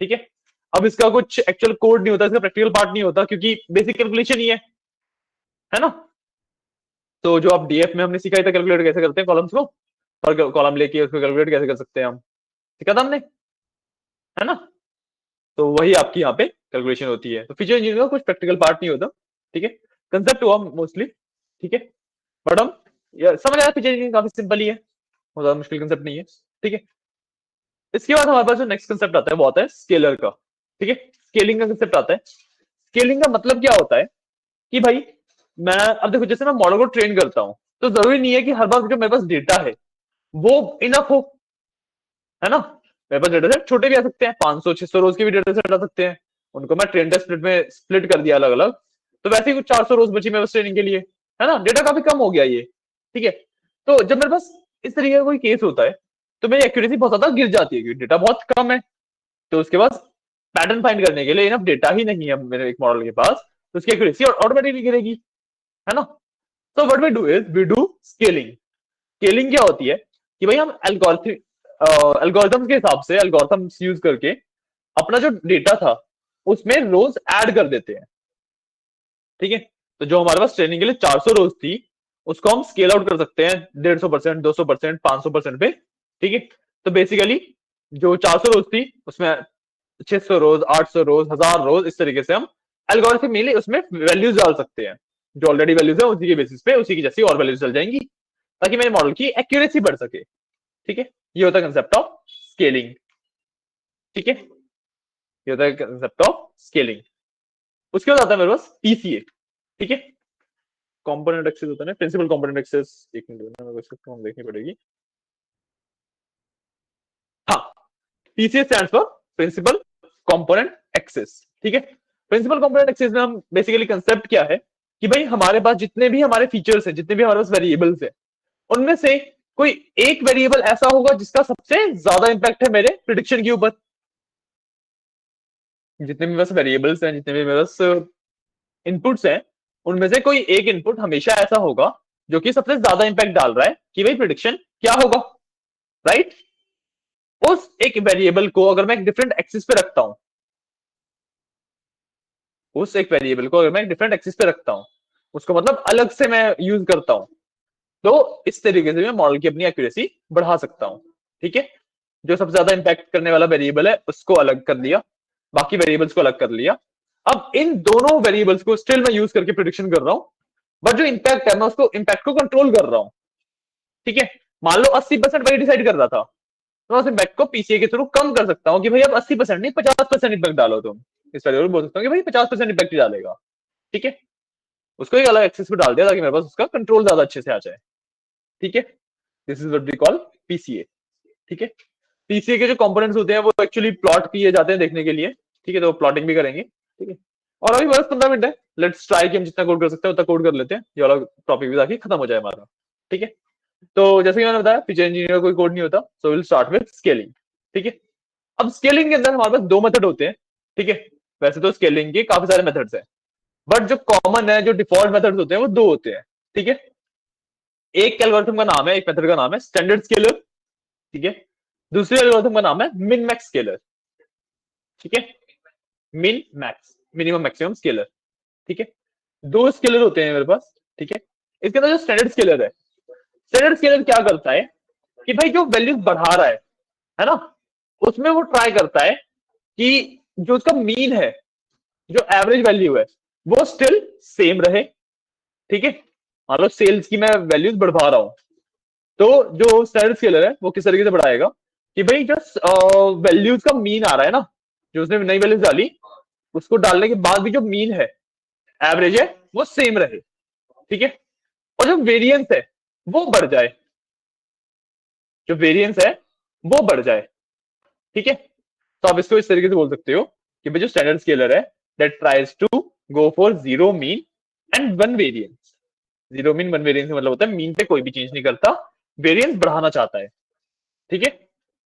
A: ठीक है। अब इसका कुछ एक्चुअल कोड नहीं होता, इसका प्रैक्टिकल पार्ट नहीं होता, क्योंकि बेसिक कैलकुलेशन ही है ना। तो जो आप डीएफ में हमने सीखा था कैलकुलेट कैसे करते हैं कॉलम्स को, और कॉलम लेके उसको कैलकुलेट कैसे कर सकते हैं हम, सीखा था हमने, है ना। तो वही आपकी यहाँ पे कैलकुलेशन होती है। तो फीचर इंजीनियरिंग का कुछ प्रैक्टिकल पार्ट नहीं होता, ठीक है, कंसेप्ट हुआ मोस्टली, ठीक है। बट हम समझ आया फीचर इंजीनियरिंग काफी सिंपल ही है, बहुत ज्यादा मुश्किल कंसेप्ट नहीं है, ठीक है। इसके बाद हमारे पास जो नेक्स्ट कंसेप्ट आता है वो आता है स्केलर का, ठीक है। स्केलिंग का कंसेप्ट आता है। स्केलिंग का मतलब क्या होता है कि भाई मैं, अब देखो जैसे मैं मॉडल को ट्रेन करता हूं, तो जरूरी नहीं है कि हर बार जो मेरे पास डेटा है वो इनफ हो, है ना। मेरे पास डेटा सेट छोटे भी आ सकते हैं, 500-600 रोज के भी डेटा सेट आ सकते हैं, उनको मैं ट्रेन टेस्ट स्प्लिट में स्प्लिट कर दिया अलग अलग, तो वैसे ही कुछ 400 रोज बची मेरे पास ट्रेनिंग के लिए, है ना, डेटा काफी कम हो गया ये, ठीक है। तो जब मेरे पास इस तरीके का कोई केस होता है, तो मेरी एक्यूरेसी बहुत ज्यादा गिर जाती है क्योंकि डेटा बहुत कम है। तो उसके बाद पैटर्न फाइंड करने के लिए इनफ डेटा ही नहीं है मेरे एक मॉडल के पास, तो उसकी एक्यूरेसी ऑटोमेटिकली गिरेगी, है ना। तो what we do is we do scaling. Scaling क्या होती है कि भाई हम एल्गोरिथम के हिसाब से एल्गोरिथम्स यूज करके अपना जो डेटा था उसमें रोज ऐड कर देते हैं, ठीक है। तो जो हमारे पास ट्रेनिंग के लिए 400 रोज थी, उसको हम स्केल आउट कर सकते हैं 150%, 200%, 500% पे, ठीक है। तो बेसिकली जो 400 रोज थी उसमें 600 रोज, 800 रोज, 1000 रोज, इस तरीके से हम एल्गोरिथम मिली उसमें वैल्यूज डाल सकते हैं, जो ऑलरेडी वैल्यूज है उसी के बेसिस पे उसी की जैसी और वैल्यूज चल जाएंगी, ताकि मेरे मॉडल की एक्यूरेसी बढ़ सके, ठीक है। ये होता है कंसेप्ट ऑफ स्केलिंग, ठीक है, ये होता है कंसेप्ट ऑफ स्केलिंग। उसके बाद आता है मेरे पास पीसीए, ठीक है। कंपोनेंट एक्सेस होता है, प्रिंसिपल कंपोनेंट एक्सेस, एक मिनट मेरे को इसको फॉर्म देखनी पड़ेगी। हाँ, PCA stands for principal component axis, ठीक है। प्रिंसिपल कंपोनेंट एक्सेस में हम बेसिकली कंसेप्ट क्या है कि भाई हमारे पास जितने भी हमारे फीचर्स हैं, जितने भी हमारे पास वेरिएबल्स हैं, उनमें से कोई एक वेरिएबल ऐसा होगा जिसका सबसे ज्यादा इंपैक्ट है मेरे प्रिडिक्शन के ऊपर। जितने भी बस वेरिएबल्स हैं, जितने भी मेरे पास इनपुट्स हैं, उनमें से कोई एक इनपुट हमेशा ऐसा होगा जो कि सबसे ज्यादा इंपैक्ट डाल रहा है कि भाई प्रिडिक्शन क्या होगा, राइट। उस एक वेरिएबल को अगर मैं एक डिफरेंट एक्सिस पे रखता हूं, उस एक वेरिएबल को अगर मैं एक डिफरेंट एक्सिस पे रखता हूं, उसको मतलब अलग से मैं यूज करता हूं, तो इस तरीके से मैं मॉडल की अपनी एक्यूरेसी बढ़ा सकता हूं, ठीक है। जो सबसे ज्यादा इंपैक्ट करने वाला वेरिएबल है उसको अलग कर लिया, बाकी वेरिएबल्स को अलग कर लिया। अब इन दोनों वेरिएबल्स को स्टिल मैं यूज करके प्रिडिक्शन कर रहा हूं, बट जो इंपैक्ट है मैं उसको इंपैक्ट को कंट्रोल कर रहा हूं, ठीक है। मान लो 80% वही डिसाइड कर रहा था, तो उस इंपैक्ट को पीसीए के थ्रू कम कर सकता हूं कि भाई अब 80% नहीं 50% इंपैक्ट डालो तुम, इस वेरिएबल बोल सकता हूँ कि भाई 50% इंपैक्ट ही डालेगा, ठीक है। उसको एक अलग एक्सेस पे डाल दिया ताकि मेरे पास उसका कंट्रोल ज्यादा अच्छे से आ जाए, ठीक है, this is what we call PCA. ठीक है, पीसीए के जो कंपोनेंट्स होते हैं वो एक्चुअली प्लॉट किए जाते हैं देखने के लिए। ठीक है, तो प्लॉटिंग भी करेंगे। ठीक है, और अभी बस 15 मिनट है, लेट्स ट्राई कि हम जितना कोड कर सकते हैं उतना कोड कर लेते हैं, ये वाला टॉपिक भी ताकि खत्म हो जाए हमारा। ठीक है, तो जैसे कि मैंने बताया फीचर इंजीनियर कोई कोड नहीं होता, so will start with scaling. ठीक है, अब स्केलिंग के अंदर हमारे पास दो मेथड होते हैं। ठीक है, वैसे तो स्केलिंग के काफी सारे मेथड्स हैं, बट जो कॉमन है, जो डिफॉल्ट मेथड्स होते हैं वो दो होते हैं। ठीक है, एक एल्गोरिथम का नाम है, एक मेथड का नाम है स्टैंडर्ड स्केलर। ठीक है, दूसरे एल्गोरिथम का नाम है मिन मैक्स स्केलर। ठीक है, min max, minimum maximum scalar. ठीक है, दो स्केलर होते हैं मेरे पास। ठीक है, इसके अंदर जो स्टैंडर्ड स्केलर है, स्टैंडर्ड स्केलर क्या करता है कि भाई जो वैल्यूज बढ़ा रहा है ना, उसमें वो ट्राई करता है कि जो उसका मीन है, जो एवरेज वैल्यू है, वो स्टिल सेम रहे। ठीक है, मान लो सेल्स की मैं वैल्यूज बढ़ा रहा हूं, तो जो स्टैंडर्ड स्केलर है वो किस तरीके से बढ़ाएगा कि भाई जो वैल्यूज का मीन आ रहा है ना, जो उसने नई वैल्यूज डाली, उसको डालने के बाद भी जो मीन है, एवरेज है, वो सेम रहे। ठीक है, और जो वेरिएंस है वो बढ़ जाए, जो वेरिएंस है वो बढ़ जाए। ठीक है, तो आप इसको इस तरीके से बोल सकते हो कि भाई जो स्टैंडर्ड स्केलर है, that tries to go for zero mean and one variance. Zero mean one variance मतलब होता है मीन पे कोई भी चेंज नहीं करता, वेरिएंस बढ़ाना चाहता है। ठीक है,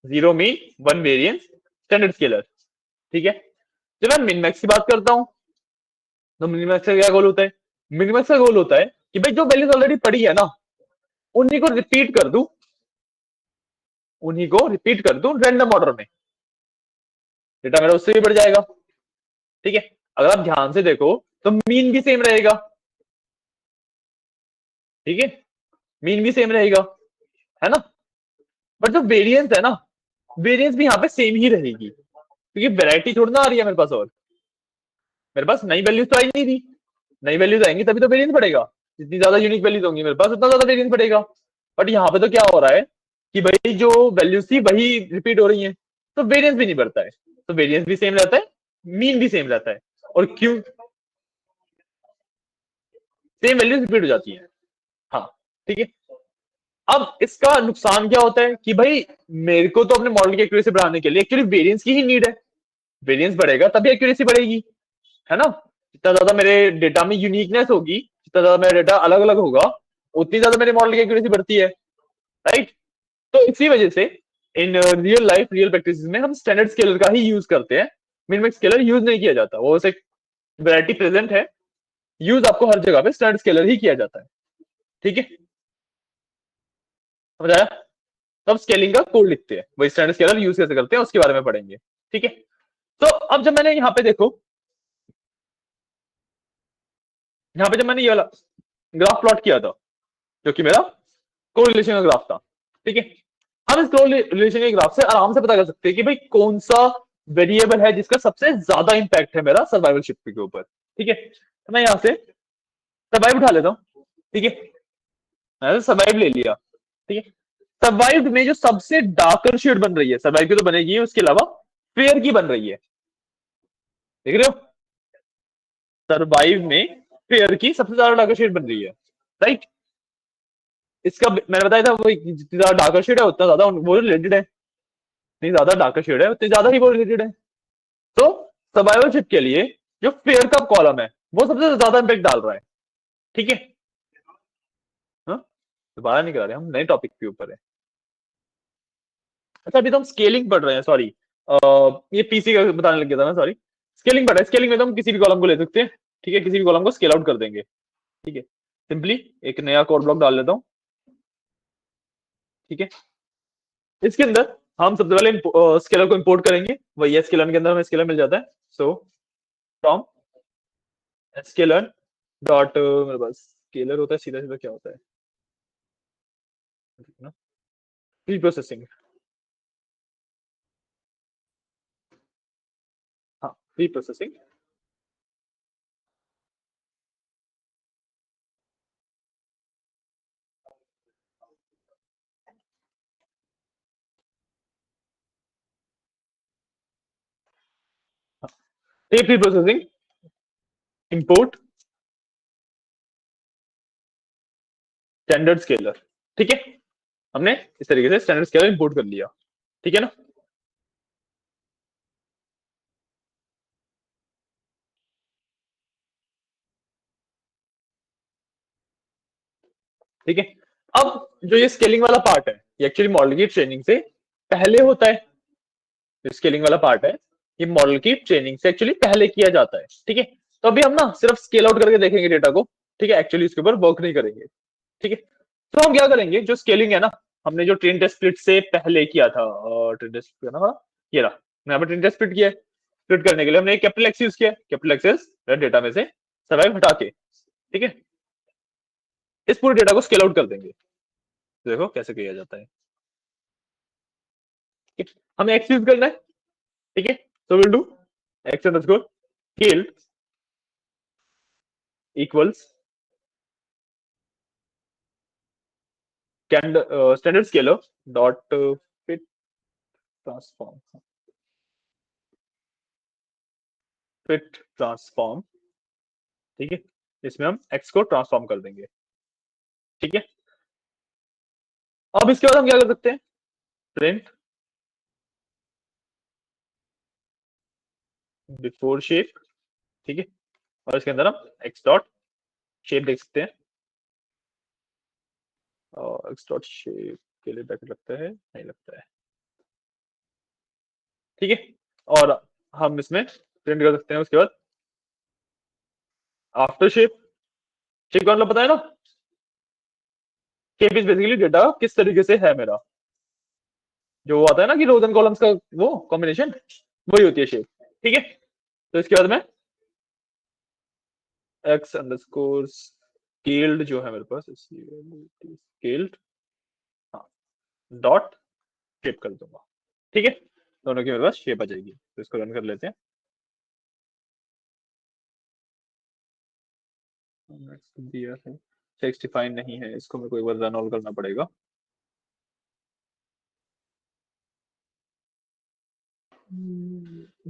A: zero mean one variance standard scaler. ठीक है, जब मैं मिनमैक्स की बात करता हूं, तो मिनिमैक्स का क्या गोल होता है? मिनिमैक्स का गोल होता है कि भाई जो वैल्यूज ऑलरेडी पड़ी है ना, उन्हीं को रिपीट कर दूं, उन्हीं को रिपीट कर दूं रैंडम ऑर्डर में, डेटा मेरा उससे भी बढ़ जाएगा। ठीक है, अगर आप ध्यान से देखो तो मीन भी सेम रहेगा। ठीक है, मीन भी सेम रहेगा, है ना, बट जो वेरिएंस है ना, वेरिएंस भी यहाँ पे सेम ही रहेगी, क्योंकि वैरायटी थोड़ी ना आ रही है मेरे पास, और मेरे पास नई वैल्यूज तो आई नहीं थी। नई वैल्यूज आएंगी तभी तो वेरिएंस बढ़ेगा, जितनी ज्यादा यूनिक वैल्यूज होंगी मेरे पास उतना ज्यादा वेरिएंस बढ़ेगा। बट यहाँ पे तो क्या हो रहा है कि भाई जो वैल्यूज थी वही रिपीट हो रही है, तो वेरिएंस भी नहीं बढ़ता है, तो वेरिएंस भी सेम रहता है, मीन भी सेम रहता है। और क्यों? सेम वैल्यूज रिपीट हो जाती है। हाँ, ठीक है, अब इसका नुकसान क्या होता है कि भाई मेरे को तो अपने मॉडल की एक्यूरेसी बढ़ाने के लिए एक्चुअली वेरिएंस की ही नीड है, वेरिएंस बढ़ेगा तभी एक्यूरेसी बढ़ेगी, है ना। जितना ज्यादा मेरे डेटा में यूनिकनेस होगी, जितना ज्यादा मेरा डेटा अलग अलग होगा, उतनी ज्यादा मेरे मॉडल की एक्यूरेसी बढ़ती है, राइट। तो इसी वजह से in real life, real practice में हम स्टैंडर्ड स्केलर का ही यूज करते हैं, मिनमैक्स स्केलर यूज नहीं किया जाता। वो एक वैरायटी प्रेजेंट है, यूज आपको हर जगह पे स्टैंडर्ड स्केलर ही किया जाता है। ठीक है, समझ आया? तब स्केलिंग का कोड लिखते हैं, वही स्टैंडर्ड स्केलर यूज कैसे करते हैं उसके बारे में पढ़ेंगे। ठीक है, तो अब जब मैंने यहाँ पे देखो, यहाँ पे जब मैंने ये वाला ग्राफ प्लॉट किया था, जो कि मेरा कोरिलेशन का ग्राफ था। ठीक है, हम इस कोरिलेशन के ग्राफ से आराम से पता कर सकते हैं कि भाई कौन सा वेरिएबल है जिसका सबसे ज्यादा इंपैक्ट है मेरा सर्वाइवलशिप के ऊपर। ठीक है, तो मैं यहाँ से सर्वाइव उठा लेता हूँ। ठीक है, मैंने सर्वाइव ले लिया। ठीक है, सर्वाइव में जो सबसे डार्कर शेड बन रही है, सर्वाइव की तो बनेगी, उसके अलावा फेयर की बन रही है, देख रहे हो? सर्वाइव में फेयर की सबसे ज्यादा डार्कर शेड बन रही है, राइट। इसका मैंने बताया था वो जितनी ज्यादा डार्कर शेड है उतना ज्यादा वो रिलेटेड है, जितनी ज्यादा डार्कर शेड है उतनी ज्यादा ही वो रिलेटेड है। तो सर्वाइवलशिप के लिए जो फेयर का कॉलम है वो सबसे ज्यादा इंपैक्ट डाल रहा है। ठीक है, हाँ, दोबारा नहीं करा रहे, हम नए टॉपिक के ऊपर है। अच्छा, अभी तो हम स्केलिंग पढ़ रहे हैं, सॉरी, ये पीसी का बताने लग गया था मैं, सॉरी। स्केलिंग पढ़ रहे हैं, स्केलिंग में तो हम किसी भी कॉलम को ले सकते हैं। ठीक है, किसी भी कॉलम को स्केल आउट कर देंगे। ठीक है, सिंपली एक नया कोड ब्लॉक डाल लेता हूँ। ठीक है, इसके अंदर हम सबसे पहले स्केलर को इंपोर्ट करेंगे, वही है स्केलर के अंदर हमें स्केलर मिल जाता है। सो फ्रॉम स्केलर डॉट, मेरे पास स्केलर होता है, सीधा सीधा क्या होता है, प्री प्रोसेसिंग। हाँ, pre processing. Pre processing import standard scaler. ठीक है, हमने इस तरीके से स्टैंडर्ड स्केलर इंपोर्ट कर लिया, ठीक है ना। ठीक है, अब जो ये स्केलिंग वाला पार्ट है, ये एक्चुअली मॉडल की ट्रेनिंग से पहले होता है। जो स्केलिंग वाला पार्ट है, ये मॉडल की ट्रेनिंग से एक्चुअली पहले किया जाता है, ठीक है। तो अभी हम ना सिर्फ स्केल आउट करके देखेंगे डेटा को, ठीक है, एक्चुअली इसके ऊपर वर्क नहीं करेंगे, ठीक है। तो हम क्या करेंगे, जो स्केलिंग है ना, हमने जो ट्रेन टेस्ट स्प्लिट से पहले किया था, ट्रेन टेस्ट स्प्लिट ना, ये रहा, यहाँ पे ट्रेन टेस्ट स्प्लिट किया है। स्प्लिट करने के लिए हमने कैपिटल एक्स यूज किया, कैपिटल एक्सेस डेटा में से सर्वाइव हटा के, ठीक है, इस पूरे डेटा को स्केल आउट कर देंगे। तो देखो कैसे किया जाता है, ठीक है? हमें एक्स यूज करना है, ठीक है, so we'll do x underscore scaled equals standard scalar dot fit transform, fit transform, ठीक है, इसमें हम x को ट्रांसफॉर्म कर देंगे, ठीक है। अब इसके बाद हम क्या कर सकते हैं, प्रिंट बिफोर शेप, ठीक है, और इसके अंदर हम x डॉट शेप देख सकते हैं, और x डॉट शेप के लिए ब्रैकेट लगता है, नहीं लगता है, ठीक है। और हम इसमें प्रिंट कर सकते हैं उसके बाद आफ्टर शेप, शेप का मतलब पता है ना, शेप इज बेसिकली डेटा किस तरीके से है मेरा, जो वो आता है ना कि रोज एंड कॉलम्स का वो कॉम्बिनेशन, वही होती है शेप, ठीक है। तो इसके बाद में एक्स अंडरस्कोर स्केल्ड जो है मेरे पास, स्केल्ड डॉट शेप कर दूंगा, ठीक है, दोनों की मेरे पास शेप आ जाएगी। तो इसको रन कर लेते हैं, दिया है, टेक्स्ट डिफाइन नहीं है, इसको मेरे को एक बार रन ऑल करना पड़ेगा।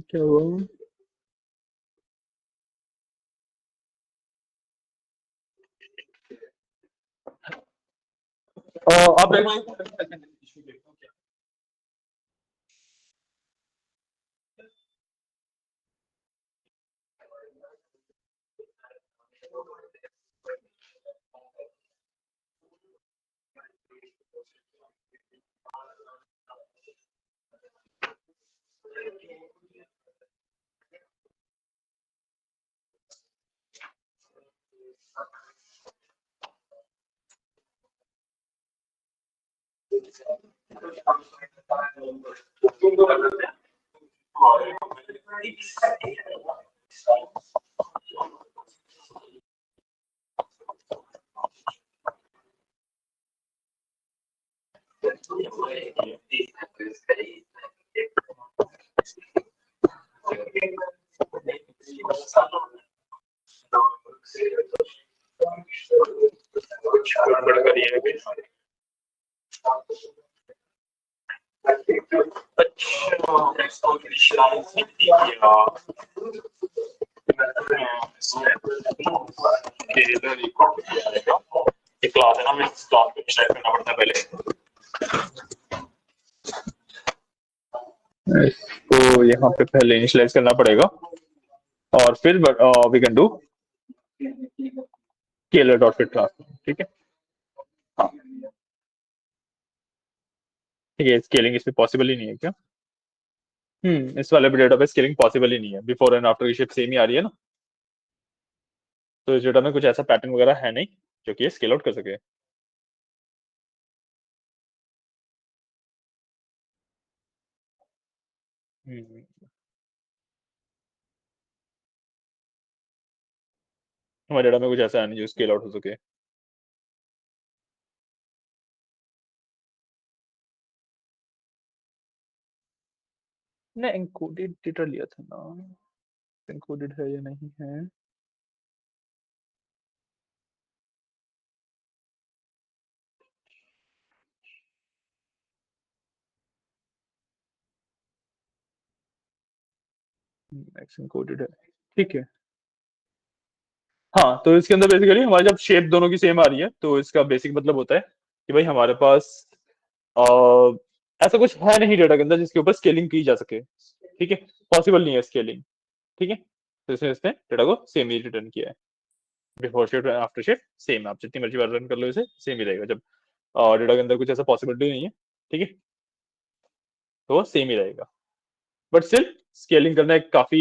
A: क्या हुआ, आप क्लास है ना, मैं क्लास को इनिशियलाइज करना पड़ता है पहले, इसको यहाँ पे पहले इनिशियलाइज करना पड़ेगा, और फिर we can do scaler dot fit class, ठीक है। हाँ, ठीक है, स्केलिंग इसमें पॉसिबल ही नहीं है क्या, इस वाले डेटा पे स्केलिंग पॉसिबल ही नहीं है, बिफोर एंड आफ्टर की शेप सेम ही आ रही है ना, तो इस डेटा में कुछ ऐसा पैटर्न वगैरह है नहीं जो कि स्केल आउट कर सके। हमारे डेटा में कुछ ऐसा है नहीं जो स्केल आउट हो सके। ने एन्कोडेड डेटा लिया था ना, एन्कोडेड है या नहीं है, एक्स एन्कोडेड है, ठीक है। हाँ, तो इसके अंदर बेसिकली हमारी जब शेप दोनों की सेम आ रही है, तो इसका बेसिक मतलब होता है कि भाई हमारे पास अ, ऐसा कुछ है नहीं डेटा के अंदर जिसके ऊपर स्केलिंग की जा सके, ठीक है, पॉसिबल नहीं है स्केलिंग, ठीक है, तो इसने इसने डेटा को सेम ही रिटर्न किया है, before shift after shift same, आप जितनी मर्जी बार रन कर लो इसे सेम ही रहेगा, जब डेटा के अंदर कुछ ऐसा पॉसिबिलिटी नहीं है, ठीक है, तो वो सेम ही रहेगा, बट स्टिल स्केलिंग करना एक काफी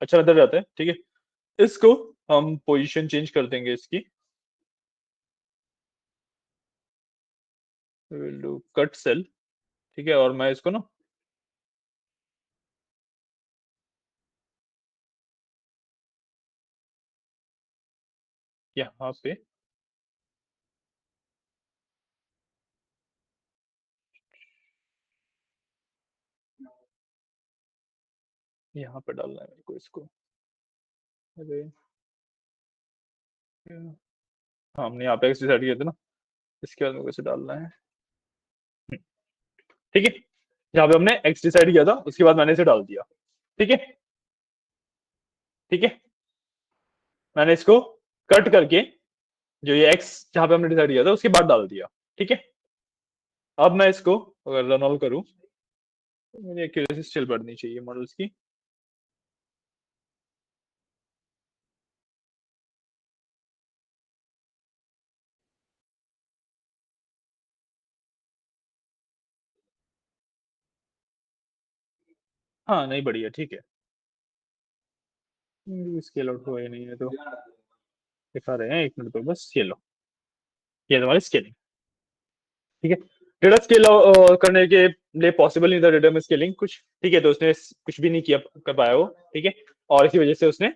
A: अच्छा मेथड रहता है, ठीक है। इसको हम पोजीशन चेंज कर देंगे इसकी, कट सेल, ठीक है, और मैं इसको ना यहाँ पे यहाँ पे डालना है मेरे को इसको, अरे हाँ हमने यहाँ पे एक्स डिसाइड किया था ना, इसके बाद मेरे को इसे डालना है, ठीक है, यहाँ पे हमने एक्स डिसाइड किया था उसके बाद मैंने इसे डाल दिया, ठीक है, ठीक है, मैंने इसको कट करके जो ये एक्स जहाँ पे हमने डिसाइड किया था उसके बाद डाल दिया, ठीक है, अब मैं इसको अगर रन ऑल करूँ तो मुझे एक्यूरेसी स्टिल बढ़नी चाहिए मॉडल्स की, हाँ नहीं बढ़िया, ठीक है, स्केल आउट हुआ ही नहीं है तो दिखा रहे हैं, एक मिनट तो बस ये लो, ये तुम्हारी स्केलिंग, ठीक है, डेटा स्केल करने के लिए पॉसिबल नहीं था डेटा में स्केलिंग कुछ, ठीक है, तो उसने कुछ भी नहीं किया कर पाया वो, ठीक है, और इसी वजह से उसने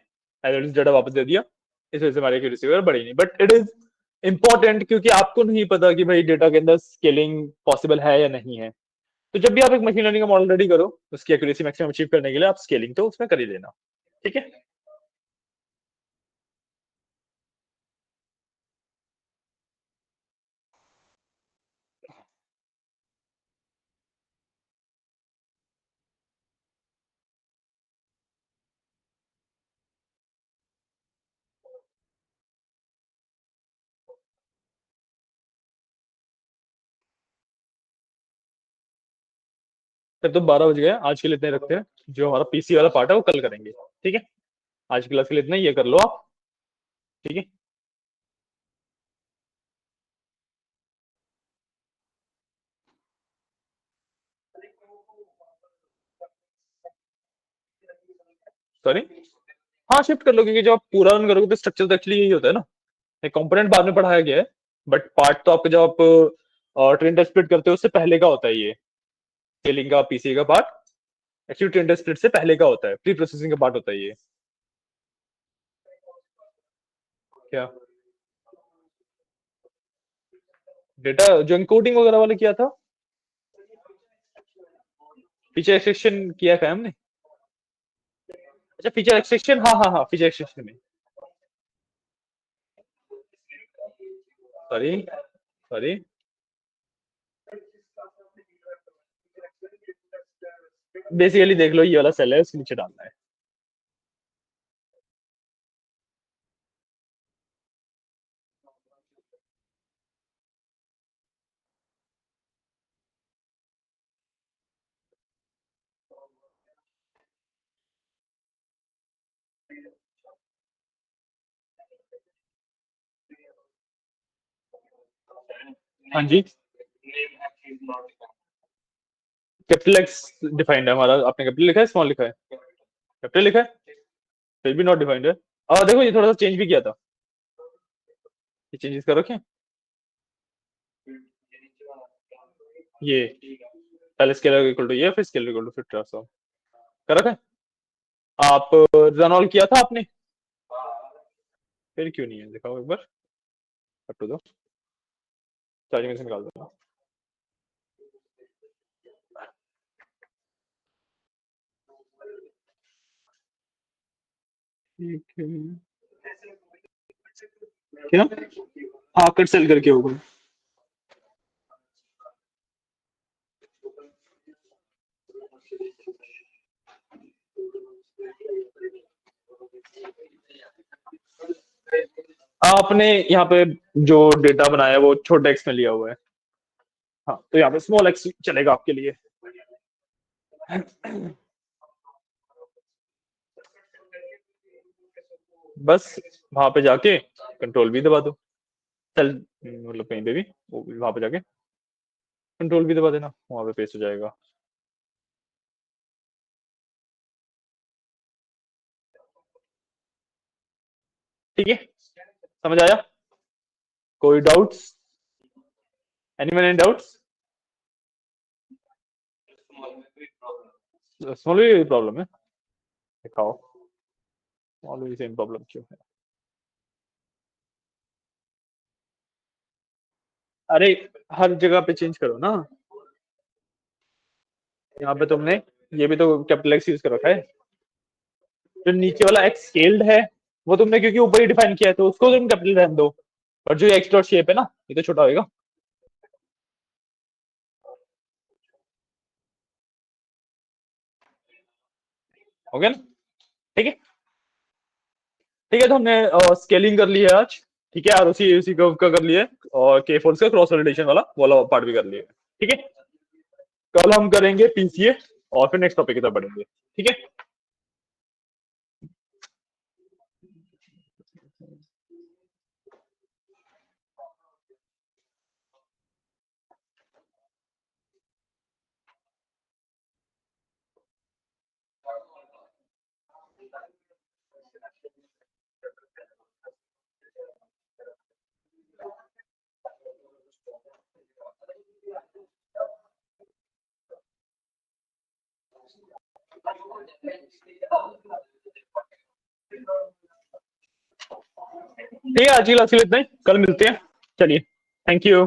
A: एज डेटा वापस दे दिया, इस वजह से हमारी एक्यूरेसी वगैरह बढ़ी नहीं, बट इट इज इंपॉर्टेंट क्योंकि आपको नहीं पता कि भाई डेटा के अंदर स्केलिंग पॉसिबल है या नहीं है, तो जब भी आप एक मशीन लर्निंग का मॉडल रेडी करो उसकी एक्यूरेसी मैक्सिमम अचीव करने के लिए आप स्केलिंग तो उसमें कर ही देना, ठीक है। तब तो 12 बज गए, आज के लिए इतने रखते हैं, जो हमारा पीसी वाला पार्ट है वो कल करेंगे, ठीक है, आज की क्लास के लिए इतना ही, ये कर लो आप, ठीक है, सॉरी, हाँ शिफ्ट कर लो क्योंकि जब आप पूरा रन करोगे तो स्ट्रक्चर तो एक्चुअली यही होता है ना, एक कंपोनेंट बाद में पढ़ाया गया है, बट पार्ट तो आपका जब आप ट्रेन टेस्ट स्प्लिट करते हो उससे पहले का होता है ये, स्केलिंग का पीसी का part actually train test split से पहले का होता है, प्री प्रोसेसिंग का पार्ट होता है ये, क्या डेटा जो एनकोडिंग वगैरह वाले किया था, फीचर एक्सट्रैक्शन किया था हमने, अच्छा फीचर एक्सट्रैक्शन, हाँ हाँ हाँ फीचर एक्सट्रैक्शन में, सॉरी सॉरी, बेसिकली देख लो ये वाला सेल है उसके नीचे डालना है, हाँ जी, कैपिटल एक्स डिफाइंड है हमारा, आपने कैपिटल लिखा है स्मॉल लिखा है, कैपिटल लिखा है, फिर भी नॉट डिफाइंड है, और देखो ये थोड़ा सा चेंज भी किया था, ये चेंजेस कर रखे हैं, ये पहले स्केलर इक्वल टू ये फिर स्केलर इक्वल टू फिर ट्रांसफॉर्म कर रखा है, आप रन ऑल किया था आपने, फिर क्यों नहीं है दिखाओ एक बार, अप टू दो, चार्जिंग में से निकाल दो, ठीक है, क्या, हाँ कट सेल करके होगा, आपने यहाँ पे जो डेटा बनाया है वो छोटे एक्स में लिया हुआ है। हाँ, तो यहाँ पे स्मॉल एक्स चलेगा आपके लिए। बस वहां पे जाके कंट्रोल भी दबा दो। चल मतलब कहीं पे भी वहां पे जाके कंट्रोल भी दबा देना, वहां पे पेस्ट हो जाएगा। ठीक है, समझ आया? कोई doubts? Anyone any doubts? Small भी प्रॉब्लम है? दिखाओ, स्मॉल भी सेम प्रॉब्लम क्यों है? अरे हर जगह पे चेंज करो ना। यहाँ पे तुमने ये भी तो कैपिटल एक्स यूज कर रखा है। जो नीचे वाला एक्स स्केल्ड है वो तुमने क्योंकि ऊपर ही डिफाइन किया है तो उसको तुम कैपिटल रहने दो। और जो एक्स डॉट शेप है ना ये तो छोटा होएगा। हो गया ना? ठीक है। ठीक है, तो हमने स्केलिंग कर ली है आज। ठीक है, और उसी उसी कर्व का कर लिए और के फोर्स का क्रॉस वैलिडेशन वाला पार्ट भी कर लिए। ठीक है, कल हम करेंगे पीसीए और फिर नेक्स्ट टॉपिक की तरफ बढ़ेंगे। ठीक है। ठीक है, आज की क्लास के लिए इतना ही, कल मिलते हैं। चलिए, थैंक यू।